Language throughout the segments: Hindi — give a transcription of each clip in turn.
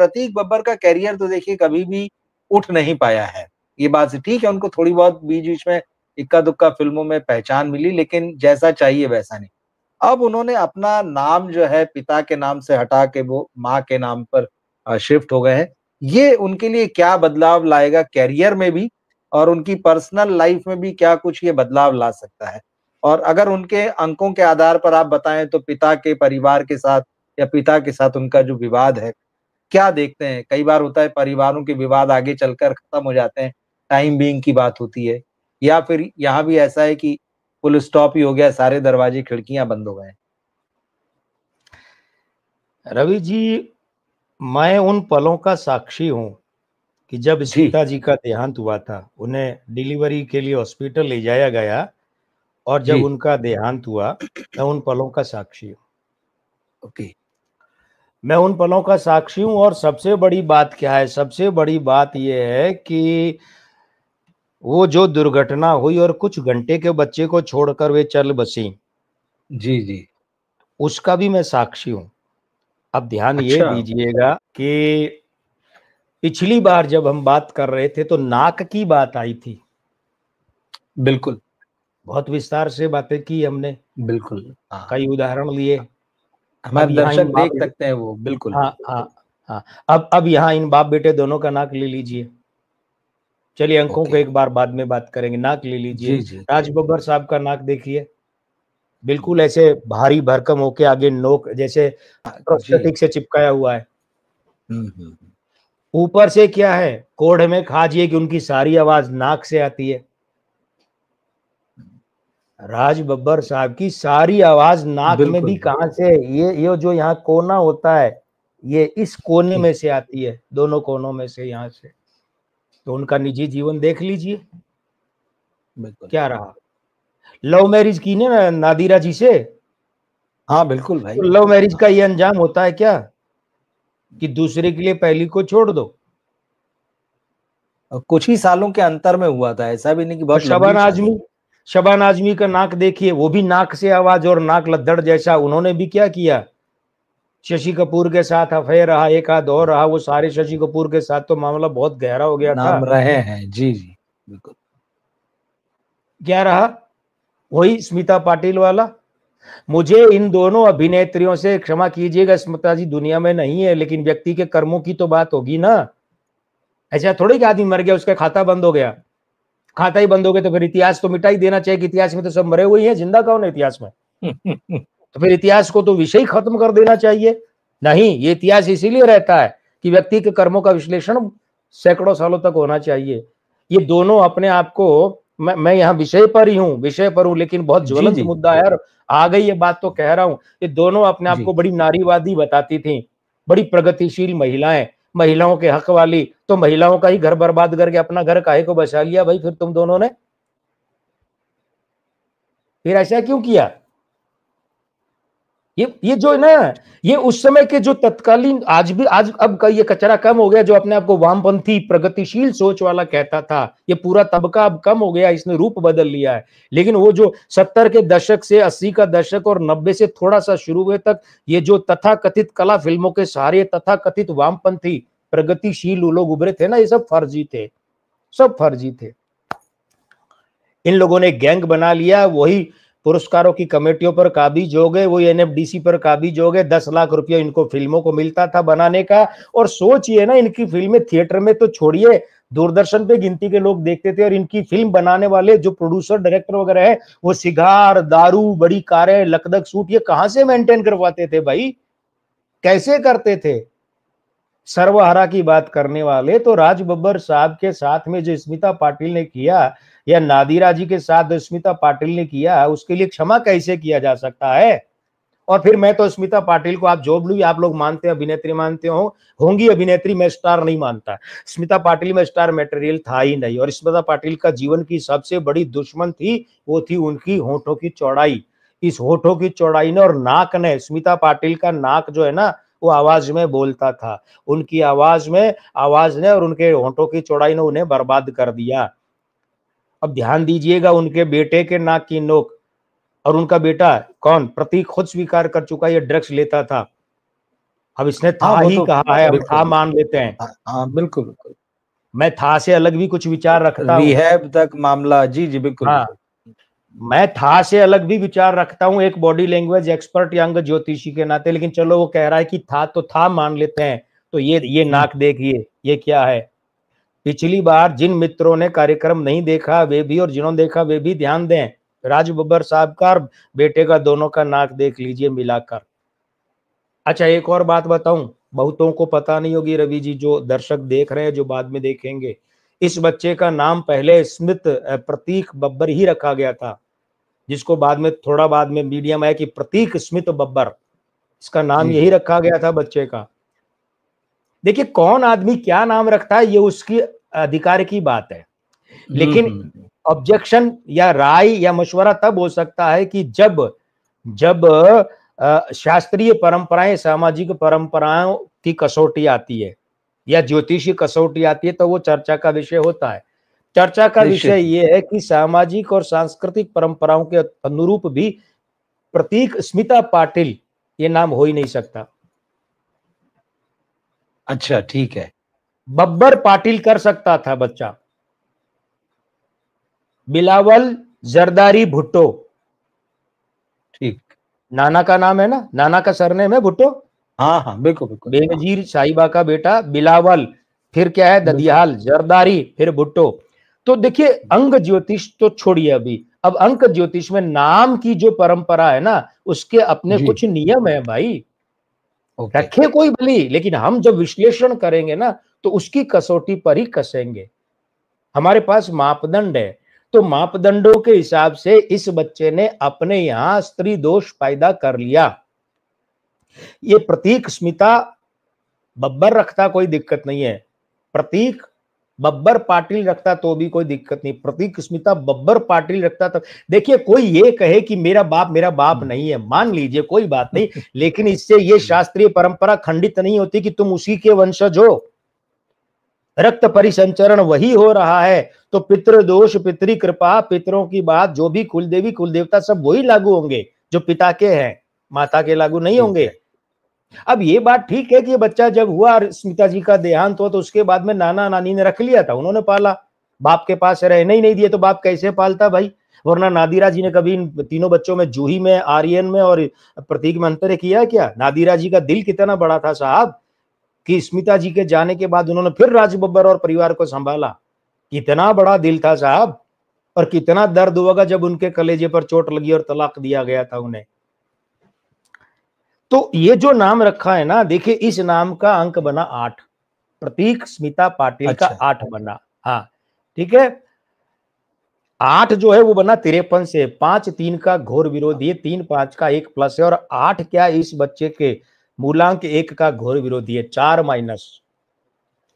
प्रतीक बब्बर का करियर तो देखिए कभी भी उठ नहीं पाया है। ये बात से ठीक है, उनको थोड़ी बहुत बीच-बीच में इक्का-दुक्का फ़िल्मों में पहचान मिली, लेकिन जैसा चाहिए वैसा नहीं। अब उन्होंने अपना नाम जो है पिता के नाम से हटा के वो माँ के नाम पर शिफ्ट हो गए हैं। ये उनके लिए क्या बदलाव लाएगा करियर में भी और उनकी पर्सनल लाइफ़ में भी क्या कुछ ये बदलाव ला सकता है? और अगर उनके अंकों के आधार पर आप बताएँ तो पिता के परिवार के साथ या पिता के साथ उनका जो विवाद है, क्या देखते हैं? कई बार होता है परिवारों के विवाद आगे चलकर खत्म हो जाते हैं, टाइम बीइंग की बात होती है या फिर यहाँ भी ऐसा है कि फुल स्टॉप ही हो गया, सारे दरवाजे खिड़कियाँ बंद हो गए हैं? रवि जी, मैं उन पलों का साक्षी हूँ कि जब जी, स्मिता जी का देहांत हुआ था, उन्हें डिलीवरी के लिए हॉस्पिटल ले जाया गया और जब जी, उनका देहांत हुआ, मैं उन पलों का साक्षी हूँ। ओके। मैं उन पलों का साक्षी हूँ और सबसे बड़ी बात क्या है? सबसे बड़ी बात ये है कि वो जो दुर्घटना हुई और कुछ घंटे के बच्चे को छोड़कर वे चल बसीं, जी, जी। उसका भी मैं साक्षी हूँ। अब ध्यान ये अच्छा, दीजिएगा कि पिछली बार जब हम बात कर रहे थे तो नाक की बात आई थी। बिल्कुल, बहुत विस्तार से बातें की हमने, बिल्कुल। हाँ, कई उदाहरण लिए। अब हमारे यहाँ इन दर्शक बाप देख सकते हैं वो, बिल्कुल। हाँ, हाँ, हाँ। अब यहाँ इन बाप बेटे दोनों का नाक ले लीजिए। चलिए अंकों को ओके। एक बार बाद में बात करेंगे। नाक ले लीजिए। जी, जी। राज बब्बर साहब का नाक देखिए, बिल्कुल ऐसे भारी भरकम होके आगे नोक जैसे हाँ, जी। प्रोस्थेटिक से चिपकाया हुआ है। हुँ, हुँ, हुँ। ऊपर से क्या है, कोढ़ में खाजिए कि उनकी सारी आवाज़ नाक से आती है। राज बब्बर साहब की सारी आवाज़ नाक में भी बिल्कुल, कहाँ से, ये जो यहाँ कोना होता है, ये इस कोने जी, में से आती है, दोनों कोनों में से, यहाँ से। तो उनका निजी जीवन देख लीजिए, बिल्कुल। क्या रहा। लव मैरिज की ना नादिरा जी से, हाँ, बिल्कुल भाई। तो लव मैरिज का ये अंजाम होता है क्या कि दूसरे के लिए पहली को छोड़ दो। कुछ ही सालों के अंतर में हुआ था, ऐसा भी नहीं कि और बहुत लंबी शादी। शबाना आजमी का नाक देखिए, वो भी नाक से आवाज और नाक लद्दड़ जैसा। उन्होंने भी क्या किया, शशि कपूर के साथ अफेयर रहा, एक आध और रहा, वो सारे शशि कपूर के साथ तो मामला बहुत गहरा हो गया था। नाम रहे हैं। जी, जी, बिल्कुल। क्या रहा, वही स्मिता पाटिल वाला। मुझे इन दोनों अभिनेत्रियों से, क्षमा कीजिएगा स्मिता जी दुनिया में नहीं है, लेकिन व्यक्ति के कर्मों की तो बात होगी ना। ऐसा थोड़ी कि आदमी मर गया उसका खाता बंद हो गया। खाता ही बंद हो गया तो फिर इतिहास तो मिटा ही देना चाहिए कि इतिहास में तो सब मरे हुए ही हैं, जिंदा कौन है इतिहास में। तो फिर इतिहास को तो विषय खत्म कर देना चाहिए। नहीं, ये इतिहास इसीलिए रहता है कि व्यक्ति के कर्मों का विश्लेषण सैकड़ों सालों तक होना चाहिए। ये दोनों अपने आप को, मैं यहाँ विषय पर ही हूँ, विषय पर हूँ, लेकिन बहुत जी, ज्वलंत जी, मुद्दा है और आ गई ये बात तो कह रहा हूँ। ये दोनों अपने आप जी। को बड़ी नारीवादी बताती थी, बड़ी प्रगतिशील महिलाएं, महिलाओं के हक वाली। तो महिलाओं का ही घर बर्बाद करके अपना घर काहे को बचा लिया भाई फिर तुम दोनों ने? फिर ऐसा क्यों किया? ये जो है ना, ये उस समय के जो तत्कालीन, आज भी, आज अब का ये कचरा कम हो गया जो अपने आप को वामपंथी प्रगतिशील सोच वाला कहता था। ये पूरा तबका अब कम हो गया, इसने रूप बदल लिया है। लेकिन वो जो 70 के दशक से 80 का दशक और 90 से थोड़ा सा शुरू हुए तक ये जो तथाकथित कला फिल्मों के सारे तथाकथित वामपंथी प्रगतिशील लोग उभरे थे ना, ये सब फर्जी थे, सब फर्जी थे। इन लोगों ने गैंग बना लिया, वही पुरस्कारों की कमेटियों पर काबिज हो गए, वही एनएफडीसी पर काबिज हो गए। 10 लाख रुपया इनको फिल्मों को मिलता था बनाने का। और सोचिए ना, इनकी फिल्में थिएटर में तो छोड़िए, दूरदर्शन पे गिनती के लोग देखते थे। और इनकी फिल्म बनाने वाले जो प्रोड्यूसर डायरेक्टर वगैरह है, वो सिगार, दारू, बड़ी कारें, लकदक सूट, ये कहां से मेंटेन करवाते थे भाई? कैसे करते थे? सर्वहारा की बात करने वाले तो राज बब्बर साहब के साथ में जो स्मिता पाटिल ने किया, या नादिरा जी के साथ जो स्मिता पाटिल ने किया, उसके लिए क्षमा कैसे किया जा सकता है? और फिर मैं तो स्मिता पाटिल को, आप जो भी आप लोग मानते हैं, अभिनेत्री मानते हो, होंगी अभिनेत्री, मैं स्टार नहीं मानता। स्मिता पाटिल में स्टार मटेरियल था ही नहीं। और स्मिता पाटिल का जीवन की सबसे बड़ी दुश्मन थी, वो थी उनकी होठों की चौड़ाई। इस होठों की चौड़ाई ने और नाक ने, स्मिता पाटिल का नाक जो है ना, वो आवाज में बोलता था। उनकी आवाज ने और उनके होठों की चौड़ाई ने उन्हें बर्बाद कर दिया। अब ध्यान दीजिएगा, उनके बेटे के नाक की नोक, और उनका बेटा कौन, प्रतीक, खुद स्वीकार कर चुका ये ड्रग्स लेता था। अब इसने था हाँ वो ही तो कहा है, हम बिल्कुल था बिल्कुल। मान लेते हैं। हाँ बिल्कुल बिल्कुल। मैं था से अलग भी कुछ विचार रखता हूँ। रिहैब तक मामला, जी जी बिल्कुल हाँ, बिल्कुल। मैं था से अलग भी विचार रखता हूं एक बॉडी लैंग्वेज एक्सपर्ट या अंग ज्योतिषी के नाते, लेकिन चलो वो कह रहा है कि था तो था मान लेते हैं। तो ये नाक देखिए, ये क्या है। पिछली बार जिन मित्रों ने कार्यक्रम नहीं देखा वे भी, और जिन्होंने देखा वे भी ध्यान दें। राज बब्बर साहब का और बेटे का दोनों का नाक देख लीजिए मिलाकर। अच्छा, एक और बात बताऊं, बहुतों को पता नहीं होगी रवि जी, जो दर्शक देख रहे हैं, जो बाद में देखेंगे। इस बच्चे का नाम पहले स्मित प्रतीक बब्बर ही रखा गया था, जिसको बाद में थोड़ा बाद में मीडिया में आया कि प्रतीक स्मित बब्बर, इसका नाम जी यही जी। रखा गया था बच्चे का। देखिए, कौन आदमी क्या नाम रखता है ये उसकी अधिकार की बात है, लेकिन हम्म। ऑब्जेक्शन या राय या मशवरा तब हो सकता है कि जब जब शास्त्रीय परंपराएं, सामाजिक परंपराओं की कसौटी आती है या ज्योतिषी कसौटी आती है, तो वो चर्चा का विषय होता है। चर्चा का विषय निश्चित। ये है कि सामाजिक और सांस्कृतिक परंपराओं के अनुरूप भी प्रतीक स्मिता पाटिल ये नाम हो ही नहीं सकता। अच्छा ठीक है। बब्बर पाटिल कर सकता था बच्चा। बिलावल जरदारी भुट्टो, ठीक। नाना का नाम है ना, नाना का सरनेम है भुट्टो। हाँ हाँ बिल्कुल बिल्कुल। हाँ बेनजीर साहिबा का बेटा बिलावल, फिर क्या है बिल्कुल। ददियाल, जरदारी, फिर भुट्टो। तो देखिए, अंग ज्योतिष तो छोड़िए अभी, अब अंक ज्योतिष में नाम की जो परंपरा है ना, उसके अपने जी। कुछ नियम है भाई। ओके। रखे कोई भली, लेकिन हम जब विश्लेषण करेंगे ना, तो उसकी कसौटी पर ही कसेंगे। हमारे पास मापदंड है, तो मापदंडों के हिसाब से इस बच्चे ने अपने यहां स्त्री दोष पैदा कर लिया। ये प्रतीक स्मिता बब्बर रखता कोई दिक्कत नहीं है, प्रतीक बब्बर पाटिल रखता तो भी कोई दिक्कत नहीं, प्रतीक स्मिता बब्बर पाटिल रखता तो देखिए, कोई ये कहे कि मेरा बाप नहीं है, मान लीजिए कोई बात नहीं, लेकिन इससे ये शास्त्रीय परंपरा खंडित नहीं होती कि तुम उसी के वंशज हो। रक्त परिसंचरण वही हो रहा है, तो पितृदोष, पितृ कृपा, पितरों की बात, जो भी कुलदेवी कुलदेवता सब वही लागू होंगे जो पिता के हैं, माता के लागू नहीं ठीक होंगे। है। अब ये बात ठीक है कि ये बच्चा जब हुआ और स्मिता जी का देहांत हुआ, तो उसके बाद में नाना नानी ने रख लिया था, उन्होंने पाला। बाप के पास रहने ही नहीं दिए तो बाप कैसे पालता भाई। वरना नादिरा जी ने कभी इन तीनों बच्चों में, जूही में, आर्यन में और प्रतीक में अंतर किया क्या? नादिरा जी का दिल कितना बड़ा था साहब, कि स्मिता जी के जाने के बाद उन्होंने फिर राज बब्बर और परिवार को संभाला। कितना बड़ा दिल था साहब, और कितना दर्द होगा जब उनके कलेजे पर चोट लगी और तलाक दिया गया था उन्हें। तो ये जो नाम रखा है ना, देखिए इस नाम का अंक बना 8, प्रतीक स्मिता पाटिल का अच्छा। 8 बना। हाँ ठीक है, 8 जो है वो बना 53 से, 5 3 का घोर विरोधी है, 3 5 का 1 प्लस है, और 8 क्या इस बच्चे के मूलांक 1 का घोर विरोधी है, 4 माइनस।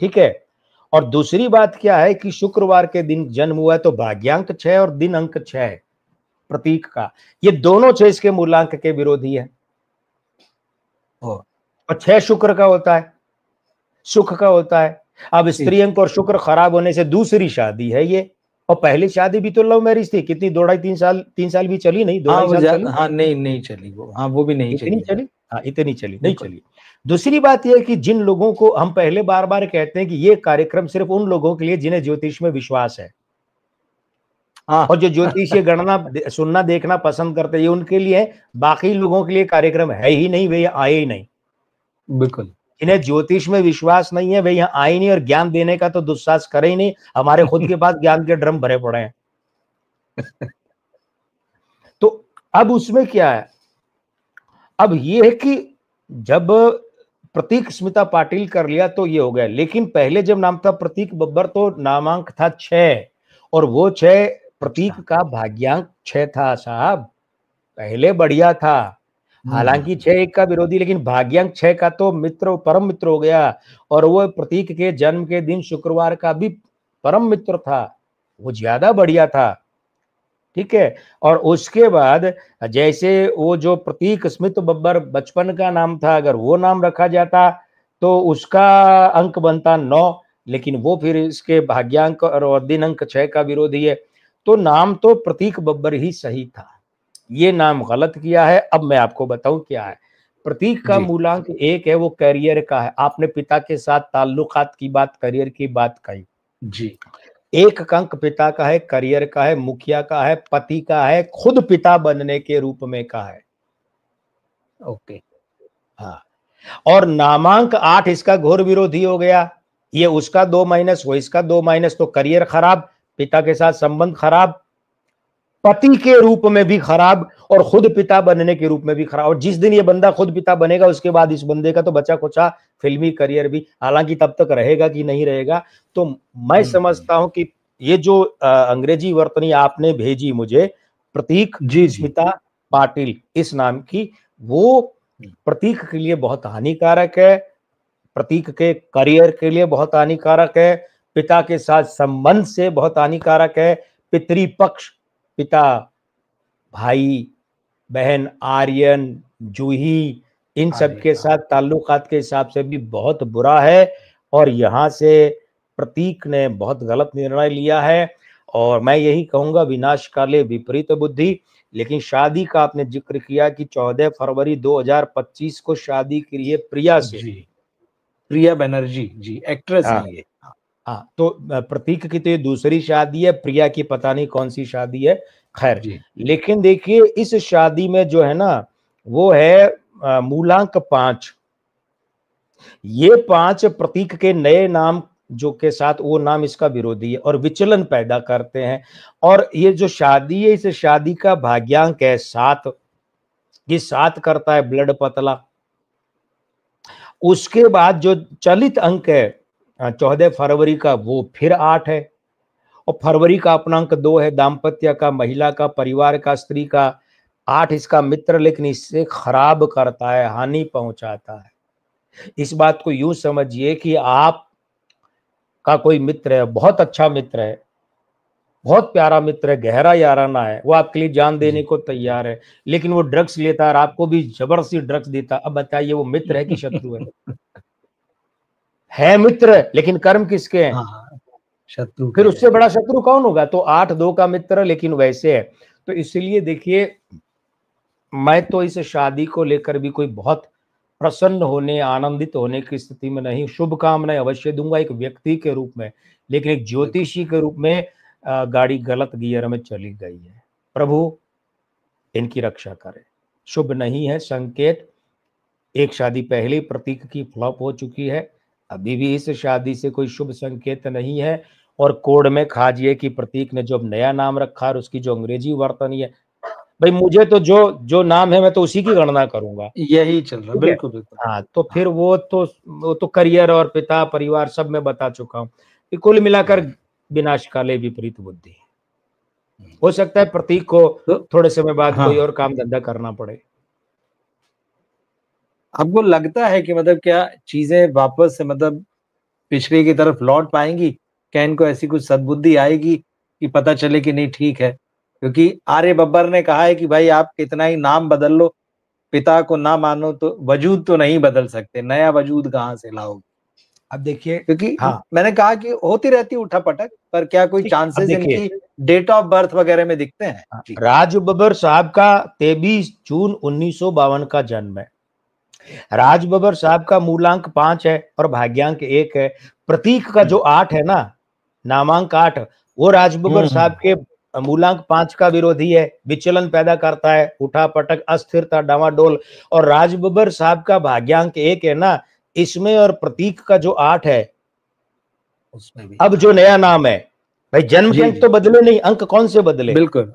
ठीक है, और दूसरी बात क्या है कि शुक्रवार के दिन जन्म हुआ है, तो भाग्यांक 6 और दिन अंक 6 है प्रतीक का, ये दोनों 6 इसके मूलांक के विरोधी है। ओ। और 6 शुक्र का होता है, सुख का होता है। अब ठीक। स्त्री अंक और शुक्र खराब होने से दूसरी शादी है ये, और पहली शादी भी तो लव मैरिज थी, कितनी 2 ढाई 3 साल भी चली नहीं, दो हाँ ढाई वो साल चली, हाँ नहीं नहीं चली वो, हाँ वो भी नहीं इतनी चली है। चली, हाँ इतनी चली नहीं बिल्कुल। चली। दूसरी बात यह है कि जिन लोगों को हम पहले बार बार कहते हैं कि ये कार्यक्रम सिर्फ उन लोगों के लिए जिन्हें ज्योतिष में विश्वास है, हाँ। और जो ज्योतिषीय गणना सुनना देखना पसंद करते हैं, ये उनके लिए है। बाकी लोगों के लिए कार्यक्रम है ही नहीं, वे आए ही नहीं। बिल्कुल। इन्हें ज्योतिष में विश्वास नहीं है, वे यहाँ आए नहीं, और ज्ञान देने का तो दुस्साहस करे ही नहीं। हमारे खुद के पास ज्ञान के ड्रम भरे पड़े हैं। तो अब उसमें क्या है, अब ये है कि जब प्रतीक स्मिता पाटिल कर लिया तो ये हो गया, लेकिन पहले जब नाम था प्रतीक बब्बर तो नामांक था 6, और वो 6 प्रतीक अच्छा। का भाग्यांक 6 था साहब, पहले बढ़िया था। हालांकि 6 1 का विरोधी, लेकिन भाग्यांक 6 का तो मित्र, परम मित्र हो गया, और वो प्रतीक के जन्म के दिन शुक्रवार का भी परम मित्र था, वो ज्यादा बढ़िया था। ठीक है, और उसके बाद जैसे वो जो प्रतीक स्मित बब्बर बचपन का नाम था, अगर वो नाम रखा जाता तो उसका अंक बनता 9, लेकिन वो फिर इसके भाग्यांक और दिन अंक 6 का विरोधी है। तो नाम तो प्रतीक बब्बर ही सही था, ये नाम गलत किया है। अब मैं आपको बताऊं क्या है, प्रतीक का मूलांक 1 है, वो करियर का है। आपने पिता के साथ ताल्लुकात की बात, करियर की बात कही जी। 1 अंक पिता का है, करियर का है, मुखिया का है, पति का है, खुद पिता बनने के रूप में का है। ओके। हाँ, और नामांक 8 इसका घोर विरोधी हो गया। ये उसका 2 माइनस, वो इसका 2 माइनस, तो करियर खराब, पिता के साथ संबंध खराब, पति के रूप में भी खराब और खुद पिता बनने के रूप में भी खराब। और जिस दिन ये बंदा खुद पिता बनेगा उसके बाद इस बंदे का तो बचा कुचा फिल्मी करियर भी, हालांकि तब तक रहेगा कि नहीं रहेगा। तो मैं समझता हूं कि ये जो अंग्रेजी वर्तनी आपने भेजी मुझे, प्रतीक स्मिता पाटिल इस नाम की, वो प्रतीक के लिए बहुत हानिकारक है, प्रतीक के करियर के लिए बहुत हानिकारक है, पिता के साथ संबंध से बहुत हानिकारक है, पितृपक्ष, पिता, भाई, बहन, आर्यन, जूही, इन सब के साथ ताल्लुकात के हिसाब से भी बहुत बुरा है। और यहां से प्रतीक ने बहुत गलत निर्णय लिया है। और मैं यही कहूंगा, विनाश काले विपरीत बुद्धि। लेकिन शादी का आपने जिक्र किया कि 14 फरवरी 2025 को शादी की रही है प्रिया से। प्रिया बनर्जी जी, एक्ट्रेस हैं ये। हाँ, तो प्रतीक की तो ये दूसरी शादी है, प्रिया की पता नहीं कौन सी शादी है, खैर। लेकिन देखिए इस शादी में जो है ना, वो है मूलांक 5। ये 5 प्रतीक के नए नाम जो के साथ, वो नाम इसका विरोधी है और विचलन पैदा करते हैं। और ये जो शादी है, इस शादी का भाग्यांक है 7। ये 7 करता है ब्लड पतला। उसके बाद जो चलित अंक है 14 फरवरी का, वो फिर 8 है। और फरवरी का अपना अंक 2 है, दाम्पत्य का, महिला का, परिवार का, स्त्री का। 8 इसका मित्र, लेकिन इससे खराब करता है, हानि पहुंचाता है। इस बात को यूं समझिए कि आप का कोई मित्र है, बहुत अच्छा मित्र है, बहुत प्यारा मित्र है, गहरा याराना है, वो आपके लिए जान देने को तैयार है, लेकिन वो ड्रग्स लेता है और आपको भी जबरदस्ती ड्रग्स देता। अब बताइए वो मित्र है कि शत्रु है मित्र, लेकिन कर्म किसके हैं? शत्रु। फिर उससे बड़ा शत्रु कौन होगा? तो 8-2 का मित्र, लेकिन वैसे है। तो इसलिए देखिए, मैं तो इस शादी को लेकर भी कोई बहुत प्रसन्न होने, आनंदित होने की स्थिति में नहीं। शुभकामनाएं अवश्य दूंगा एक व्यक्ति के रूप में, लेकिन एक ज्योतिषी के रूप में गाड़ी गलत गियर में चली गई है। प्रभु इनकी रक्षा करे। शुभ नहीं है संकेत। एक शादी पहले प्रतीक की फ्लॉप हो चुकी है, अभी भी इस शादी से कोई शुभ संकेत नहीं है। और कोड में खाजिए कि प्रतीक ने जो अब नया नाम रखा और उसकी जो अंग्रेजी वर्तनी है, भाई मुझे तो जो नाम है मैं तो उसी की गणना करूंगा, यही चल रहा है। बिल्कुल बिल्कुल। हाँ, तो फिर वो तो करियर और पिता परिवार सब में बता चुका हूँ। कुल मिलाकर विनाश काले विपरीत बुद्धि। हो सकता है प्रतीक को थोड़े समय बाद कोई और काम धंधा करना पड़े। आपको लगता है कि मतलब क्या चीजें वापस से मतलब पिछले की तरफ लौट पाएंगी? क्या इनको ऐसी कुछ सद्बुद्धि आएगी कि पता चले कि नहीं ठीक है? क्योंकि आर्य बब्बर ने कहा है कि भाई आप कितना ही नाम बदल लो, पिता को ना मानो तो वजूद तो नहीं बदल सकते, नया वजूद कहाँ से लाओगे? अब देखिए, क्योंकि मैंने कहा कि होती रहती उठापटक, पर क्या कोई चांसेस इनकी डेट ऑफ बर्थ वगैरह में दिखते हैं? राज बब्बर साहब का 23 जून 1952 का जन्म है। राज बब्बर साहब का मूलांक 5 है और भाग्यांक 1 है। प्रतीक का जो 8 है ना, नामांक 8, वो राज बब्बर साहब के मूलांक 5 का विरोधी है, विचलन पैदा करता है, उठापटक, अस्थिरता, डामाडोल। और राज बब्बर साहब का भाग्यांक 1 है ना, इसमें और प्रतीक का जो 8 है उसमें भी। अब जो नया नाम है, भाई जन्म के अंक तो बदले नहीं, अंक कौन से बदले? बिल्कुल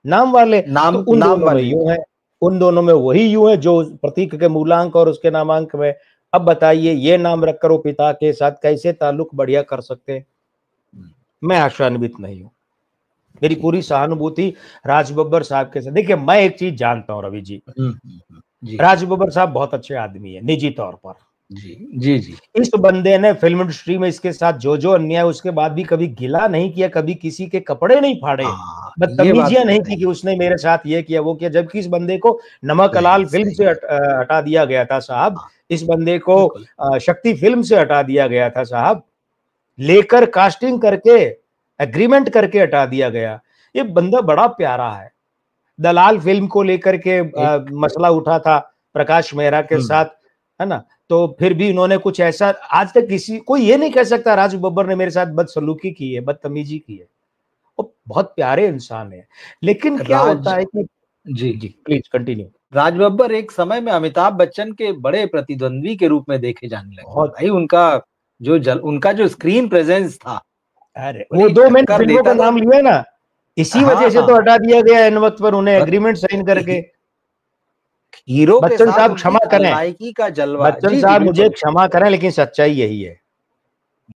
नाम वाले। तो उन दोनों में यूं है, उन दोनों में वही यूं है जो प्रतीक के मूलांक और उसके नामांक में। अब बताइए ये नाम रखकर वो पिता के साथ कैसे ताल्लुक बढ़िया कर सकते हैं? मैं आशान्वित नहीं हूं। मेरी पूरी सहानुभूति राज बब्बर साहब के साथ। देखिए मैं एक चीज जानता हूं रवि जी, राज बब्बर साहब बहुत अच्छे आदमी है निजी तौर पर। जी। इस बंदे ने फिल्म इंडस्ट्री में इसके साथ जो अन्याय, उसके बाद भी कभी गिला नहीं किया, कभी किसी के कपड़े नहीं फाड़े, बदतमीजियां नहीं की कि उसने मेरे साथ ये किया वो किया। जबकि इस बंदे को नमक हलाल फिल्म से हटा दिया गया था साहब, इस बंदे को शक्ति फिल्म से हटा दिया गया था साहब, लेकर कास्टिंग करके एग्रीमेंट करके हटा दिया गया। ये बंदा बड़ा प्यारा है। दलाल फिल्म को लेकर के मसला उठा था, प्रकाश मेहरा के साथ, है ना, तो फिर भी उन्होंने कुछ ऐसा आज तक कोई ये नहीं कह सकता राजू बब्बर ने मेरे साथ बदसलूकी की है, बदतमीजी की है। वो बहुत प्यारे इंसान है। लेकिन क्या होता है कि जी प्लीज कंटिन्यू। राज बब्बर एक समय में अमिताभ बच्चन के बड़े प्रतिद्वंद्वी के रूप में देखे जाने लगे। भाई उनका जो स्क्रीन प्रेजेंस था, अरे वो 2 मैंने फिल्मों का नाम लिया ना, इसी वजह से तो हटा दिया गया एन वक्त पर उन्हें एग्रीमेंट साइन करके। हीरो के बच्चन साथ साहब क्षमा करें, खलनायकी का जलवा। बच्चन साहब मुझे क्षमा करें, लेकिन सच्चाई यही है।